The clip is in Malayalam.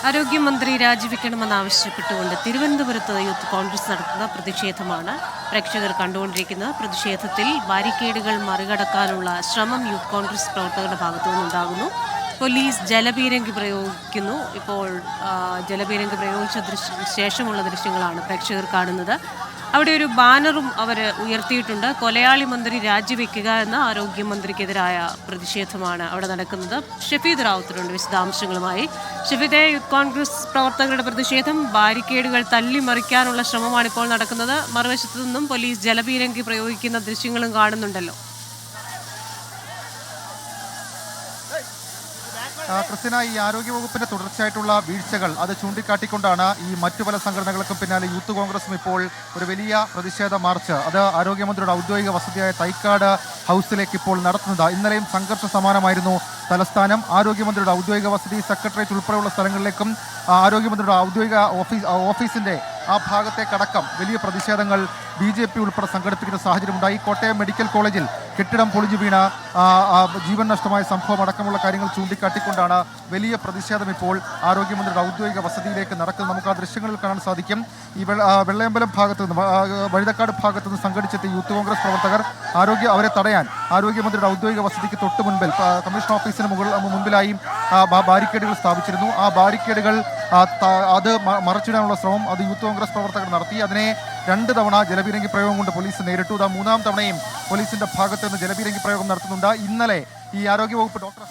ആരോഗ്യമന്ത്രി രാജിവെക്കണമെന്നാവശ്യപ്പെട്ടുകൊണ്ട് തിരുവനന്തപുരത്ത് യൂത്ത് കോൺഗ്രസ് നടത്തുന്ന പ്രതിഷേധമാണ് പ്രേക്ഷകർ കണ്ടുകൊണ്ടിരിക്കുന്നത്. പ്രതിഷേധത്തിൽ ബാരിക്കേഡുകൾ മറികടക്കാനുള്ള ശ്രമം യൂത്ത് കോൺഗ്രസ് പ്രവർത്തകരുടെ ഭാഗത്തു നിന്നുണ്ടാകുന്നു. പോലീസ് ജലപീരങ്കി പ്രയോഗിക്കുന്നു. ഇപ്പോൾ ജലപീരങ്കി പ്രയോഗിച്ച ശേഷമുള്ള ദൃശ്യങ്ങളാണ് പ്രേക്ഷകർ കാണുന്നത്. അവിടെ ഒരു ബാനറും അവർ ഉയർത്തിയിട്ടുണ്ട്. കൊലയാളി മന്ത്രി രാജിവെക്കുക എന്ന ആരോഗ്യമന്ത്രിക്കെതിരായ പ്രതിഷേധമാണ് അവിടെ നടക്കുന്നത്. ഷഫീദ് റാവുത്തറുണ്ട് വിശദാംശങ്ങളുമായി. ഷഫീദെ, യൂത്ത് കോൺഗ്രസ് പ്രവർത്തകരുടെ പ്രതിഷേധം, ബാരിക്കേഡുകൾ തള്ളിമറിക്കാനുള്ള ശ്രമമാണ് ഇപ്പോൾ നടക്കുന്നത്. മറുവശത്തു നിന്നും പോലീസ് ജലപീരങ്കി പ്രയോഗിക്കുന്ന ദൃശ്യങ്ങളും കാണുന്നുണ്ടല്ലോ. ക്രിസ്ത്യന, ഈ ആരോഗ്യവകുപ്പിന്റെ തുടർച്ചയായിട്ടുള്ള വീഴ്ചകൾ അത് ചൂണ്ടിക്കാട്ടിക്കൊണ്ടാണ് ഈ മറ്റു പല സംഘടനകൾക്കും പിന്നാലെ യൂത്ത് കോൺഗ്രസും ഇപ്പോൾ ഒരു വലിയ പ്രതിഷേധ മാർച്ച് അത് ആരോഗ്യമന്ത്രിയുടെ ഔദ്യോഗിക വസതിയായ തൈക്കാട് ഹൗസിലേക്ക് ഇപ്പോൾ നടത്തുന്നത്. ഇന്നലെയും സംഘർഷ സമാനമായിരുന്നു തലസ്ഥാനം. ആരോഗ്യമന്ത്രിയുടെ ഔദ്യോഗിക വസതി, സെക്രട്ടേറിയറ്റ് ഉൾപ്പെടെയുള്ള സ്ഥലങ്ങളിലേക്കും ആരോഗ്യമന്ത്രിയുടെ ഔദ്യോഗിക ഓഫീസിന്റെ ആ ഭാഗത്തേക്കടക്കം വലിയ പ്രതിഷേധങ്ങൾ BJP ഉൾപ്പെടെ സംഘടിപ്പിക്കുന്ന സാഹചര്യമുണ്ടായി. കോട്ടയം മെഡിക്കൽ കോളേജിൽ കെട്ടിടം പൊളിഞ്ഞു വീണ ജീവൻ നഷ്ടമായ സംഭവം അടക്കമുള്ള കാര്യങ്ങൾ ചൂണ്ടിക്കാട്ടിക്കൊണ്ടാണ് വലിയ പ്രതിഷേധം ഇപ്പോൾ ആരോഗ്യമന്ത്രിയുടെ ഔദ്യോഗിക വസതിയിലേക്ക് നടക്കുന്നത്. നമുക്ക് ആ ദൃശ്യങ്ങളിൽ കാണാൻ സാധിക്കും. ഈ വെള്ളയമ്പലം ഭാഗത്തു നിന്ന്, വഴുതക്കാട് ഭാഗത്തു നിന്ന് സംഘടിച്ചെത്തിയ യൂത്ത് കോൺഗ്രസ് പ്രവർത്തകർ അവരെ തടയാൻ ആരോഗ്യമന്ത്രിയുടെ ഔദ്യോഗിക വസതിക്ക് തൊട്ട് മുൻപിൽ കമ്മീഷൻ ഓഫീസിന് മുൻപിലായി ബാരിക്കേഡുകൾ സ്ഥാപിച്ചിരുന്നു. ആ ബാരിക്കേഡുകൾ അത് മറച്ചിടാനുള്ള ശ്രമം അത് യൂത്ത് കോൺഗ്രസ് പ്രവർത്തകർ നടത്തി. അതിനെ 2 തവണ ജലപീരങ്കി പ്രയോഗം കൊണ്ട് പോലീസ് നേരിട്ടു. 3-ാം തവണയും പോലീസിന്റെ ഭാഗത്ത് നിന്ന് ജലപീരങ്കി പ്രയോഗം നടത്തുന്നുണ്ട്. ഇന്നലെ ഈ ആരോഗ്യവകുപ്പ് ഡോക്ടർ